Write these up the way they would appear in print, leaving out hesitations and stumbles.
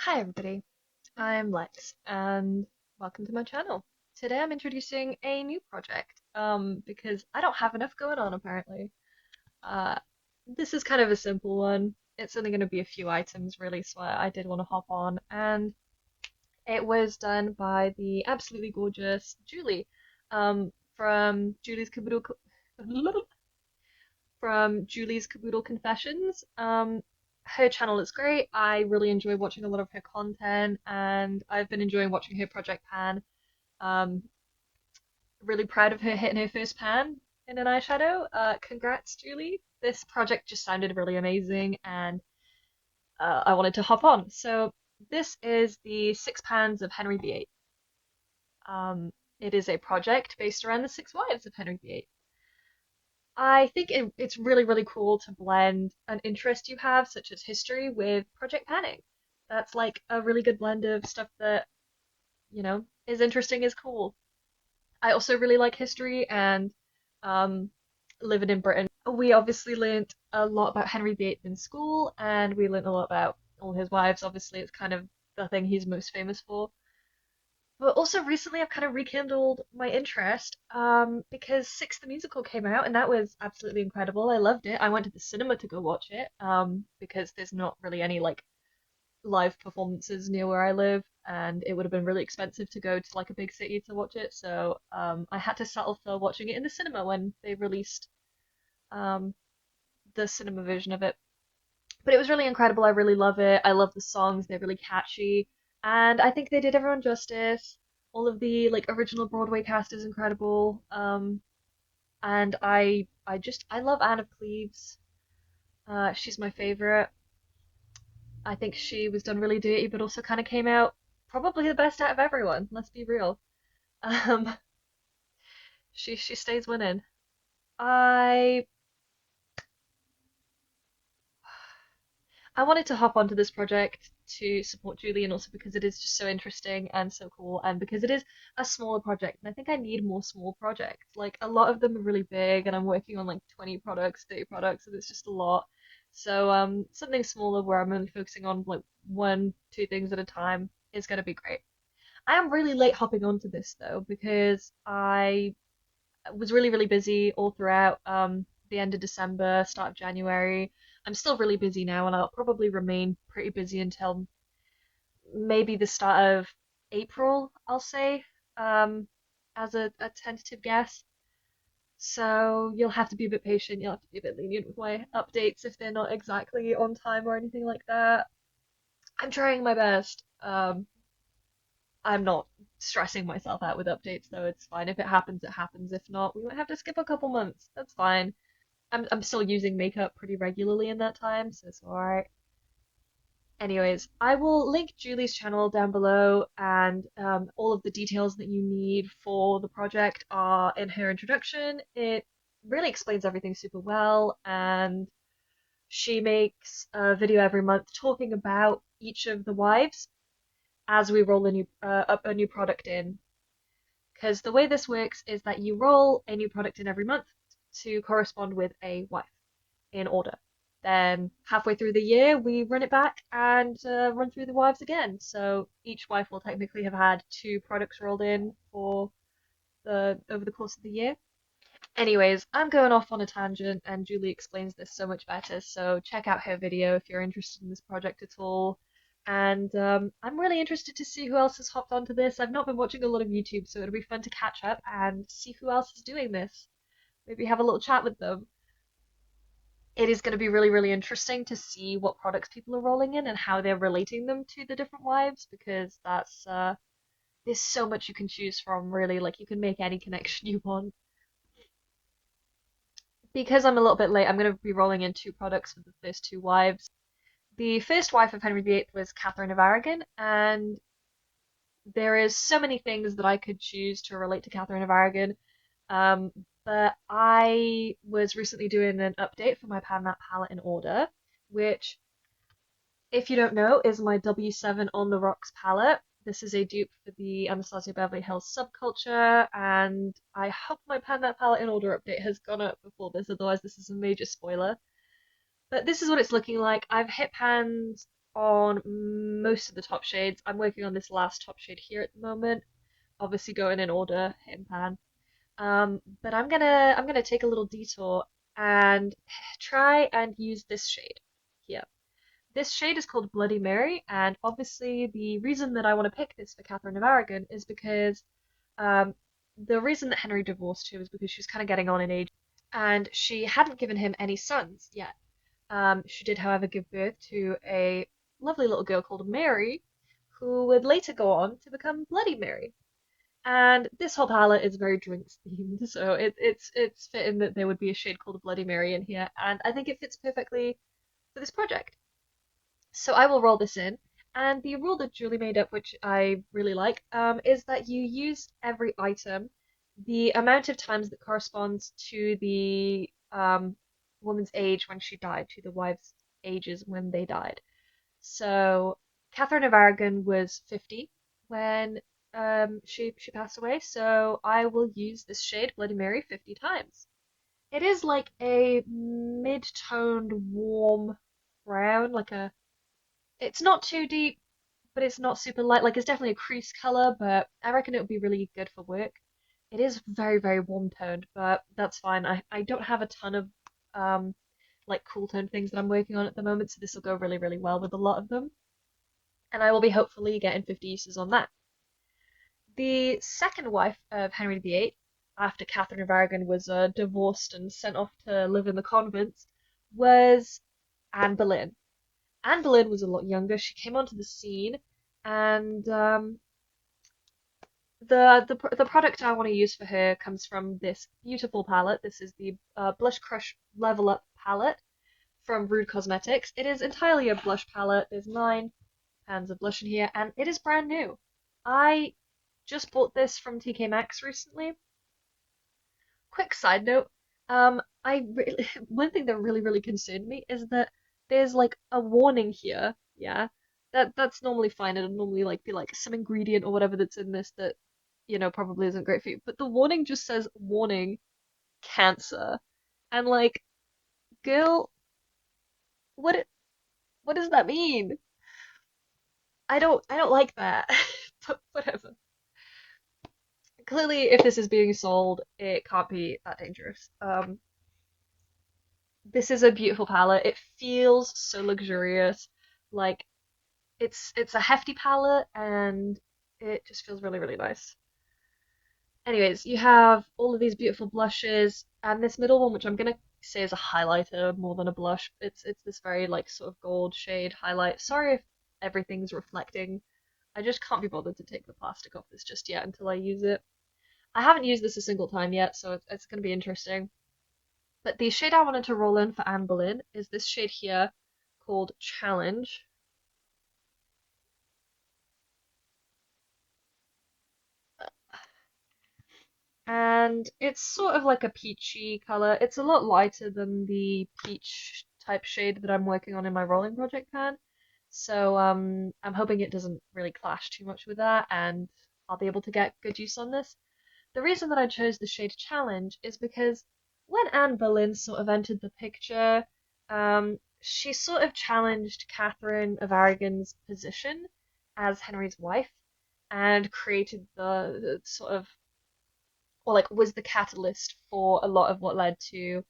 Hi everybody, I'm Lex and welcome to my channel. Today I'm introducing a new project because I don't have enough going on apparently. Uh, this is kind of a simple one. It's only going to be a few items really, so I did want to hop on, and it was done by the absolutely gorgeous Julie from Julie's Caboodle Confessions. Her channel is great. I really enjoy watching a lot of her content, and I've been enjoying watching her Project Pan. Um, really proud of her hitting her first pan in an eyeshadow. Congrats, Julie. This project just sounded really amazing, and I wanted to hop on. So this is the Six Pans of Henry VIII. It is a project based around the six wives of Henry VIII. I think it's really, really cool to blend an interest you have, such as history, with project panning. That's like a really good blend of stuff that, is interesting, is cool. I also really like history and um, living in Britain. We obviously learnt a lot about Henry VIII in school, and we learnt a lot about all his wives. Obviously, it's kind of the thing he's most famous for. But also recently I've kind of rekindled my interest because Six the Musical came out and that was absolutely incredible. I loved it. I went to the cinema to go watch it because there's not really any like live performances near where I live, and it would have been really expensive to go to like a big city to watch it. So I had to settle for watching it in the cinema when they released um, the cinema version of it. But it was really incredible. I really love it. I love the songs. They're really catchy. And I think they did everyone justice. All of the like original Broadway cast is incredible. And I love Anne of Cleves. She's my favorite. I think she was done really dirty, but also kind of came out probably the best out of everyone. Let's be real. Um, she stays winning. I I wanted to hop onto this project to support Julie and also because it is just so interesting and so cool and because it is a smaller project and I think I need more small projects. Like a lot of them are really big and I'm working on like 20 products, 30 products, and it's just a lot. So something smaller where I'm only focusing on like one, two things at a time is gonna be great. I am really late hopping onto this though because I was really, really busy all throughout the end of December, start of January. I'm still really busy now, and I'll probably remain pretty busy until maybe the start of April, I'll say, um, as a tentative guess. So you'll have to be a bit patient. You'll have to be a bit lenient with my updates if they're not exactly on time or anything like that. I'm trying my best. I'm not stressing myself out with updates, though. It's fine. If it happens, it happens. If not, we might have to skip a couple months. That's fine. I'm still using makeup pretty regularly in that time, so it's alright. Anyways, I will link Julie's channel down below, and all of the details that you need for the project are in her introduction. It really explains everything super well, and she makes a video every month talking about each of the wives as we roll a new product in. Because the way this works is that you roll a new product in every month to correspond with a wife in order. Then halfway through the year, we run it back and run through the wives again. So each wife will technically have had two products rolled in for the over the course of the year. Anyways, I'm going off on a tangent, and Julie explains this so much better. So check out her video if you're interested in this project at all. And I'm really interested to see who else has hopped onto this. I've not been watching a lot of YouTube, so it'll be fun to catch up and see who else is doing this. Maybe have a little chat with them. It is going to be really, really interesting to see what products people are rolling in and how they're relating them to the different wives because there's so much you can choose from, really. Like, you can make any connection you want. Because I'm a little bit late, I'm going to be rolling in two products with the first two wives. The first wife of Henry VIII was Catherine of Aragon, and there is so many things that I could choose to relate to Catherine of Aragon. Um, but I was recently doing an update for my Pan That palette in order, which, if you don't know, is my W7 On the Rocks palette. This is a dupe for the Anastasia Beverly Hills subculture, and I hope my Pan That palette in order update has gone up before this, otherwise this is a major spoiler. But this is what it's looking like. I've hit panned on most of the top shades. I'm working on this last top shade here at the moment, obviously going in order, hit and pan. But I'm gonna take a little detour and try and use this shade here. This shade is called Bloody Mary, and obviously the reason that I want to pick this for Catherine of Aragon is because um, the reason that Henry divorced her was because she was kind of getting on in age, and she hadn't given him any sons yet. She did, however, give birth to a lovely little girl called Mary, who would later go on to become Bloody Mary. And this whole palette is very drinks themed, so it's fitting that there would be a shade called Bloody Mary in here, and I think it fits perfectly for this project. So I will roll this in, and the rule that Julie made up, which I really like, is that you use every item the amount of times that corresponds to the woman's age when she died, to the wife's ages when they died. So Catherine of Aragon was 50 when she passed away, so I will use this shade Bloody Mary 50 times. It is like a mid-toned warm brown, like a it's not too deep, but it's not super light. Like it's definitely a crease color, but I reckon it would be really good for work. It is very, very warm toned, but that's fine. I don't have a ton of um like cool tone things that I'm working on at the moment, so this will go really, really well with a lot of them. And I will be hopefully getting 50 uses on that. The second wife of Henry VIII, after Catherine of Aragon was divorced and sent off to live in the convents, was Anne Boleyn. Anne Boleyn was a lot younger. She came onto the scene, and the product I want to use for her comes from this beautiful palette. This is the Blush Crush Level Up palette from Rude Cosmetics. It is entirely a blush palette. There's 9 pans of blush in here, and it is brand new. I just bought this from TK Maxx recently. Quick side note, I really one thing that really concerned me is that there's like a warning here. Yeah, that's normally fine. It'll normally like be like some ingredient or whatever that's in this that probably isn't great for you. But the warning just says warning cancer, and like, girl, what what does that mean? I don't like that. But whatever. Clearly, if this is being sold, it can't be that dangerous. This is a beautiful palette. It feels so luxurious. Like it's a hefty palette and it just feels really nice. Anyways, you have all of these beautiful blushes and this middle one, which I'm gonna say is a highlighter more than a blush. It's this very like sort of gold shade highlight. Sorry if everything's reflecting. I just can't be bothered to take the plastic off this just yet until I use it. I haven't used this a single time yet, so it's going to be interesting. But the shade I wanted to roll in for Anne Boleyn is this shade here called Challenge. And it's sort of like a peachy color. It's a lot lighter than the peach type shade that I'm working on in my rolling project pan. So I'm hoping it doesn't really clash too much with that and I'll be able to get good use on this. The reason that I chose the shade Challenge is because when Anne Boleyn sort of entered the picture, she sort of challenged Catherine of Aragon's position as Henry's wife and created the sort of, or like was the catalyst for a lot of what led to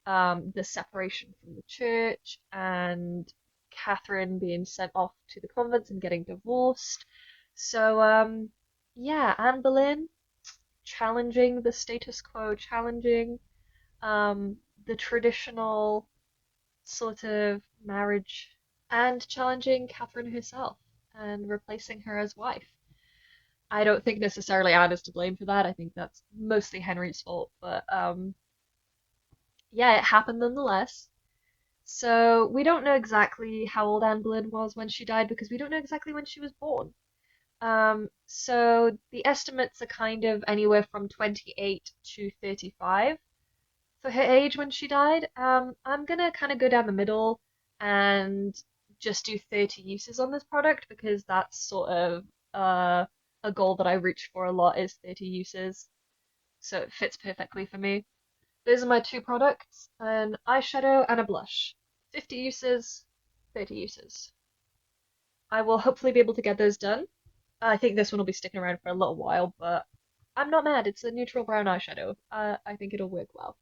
the separation from the church and Catherine being sent off to the convents and getting divorced. So, yeah, Anne Boleyn challenging the status quo, challenging the traditional sort of marriage, and challenging Catherine herself and replacing her as wife. I don't think necessarily Anne is to blame for that. I think that's mostly Henry's fault, but yeah, it happened nonetheless. So we don't know exactly how old Anne Boleyn was when she died because we don't know exactly when she was born. So the estimates are kind of anywhere from 28 to 35 for her age when she died. I'm gonna kind of go down the middle and just do 30 uses on this product because that's sort of a goal that I reach for a lot is 30 uses. So it fits perfectly for me. Those are my two products, an eyeshadow and a blush. 50 uses, 30 uses. I will hopefully be able to get those done. I think this one will be sticking around for a little while, but I'm not mad. It's a neutral brown eyeshadow. I think it'll work well.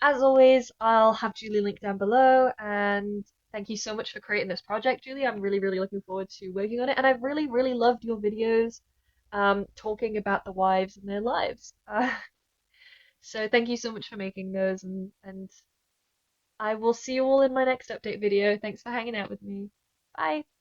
As always, I'll have Julie linked down below, and thank you so much for creating this project, Julie. I'm really, really looking forward to working on it, and I've really, really loved your videos, talking about the wives and their lives. So thank you so much for making those, and I will see you all in my next update video. Thanks for hanging out with me. Bye.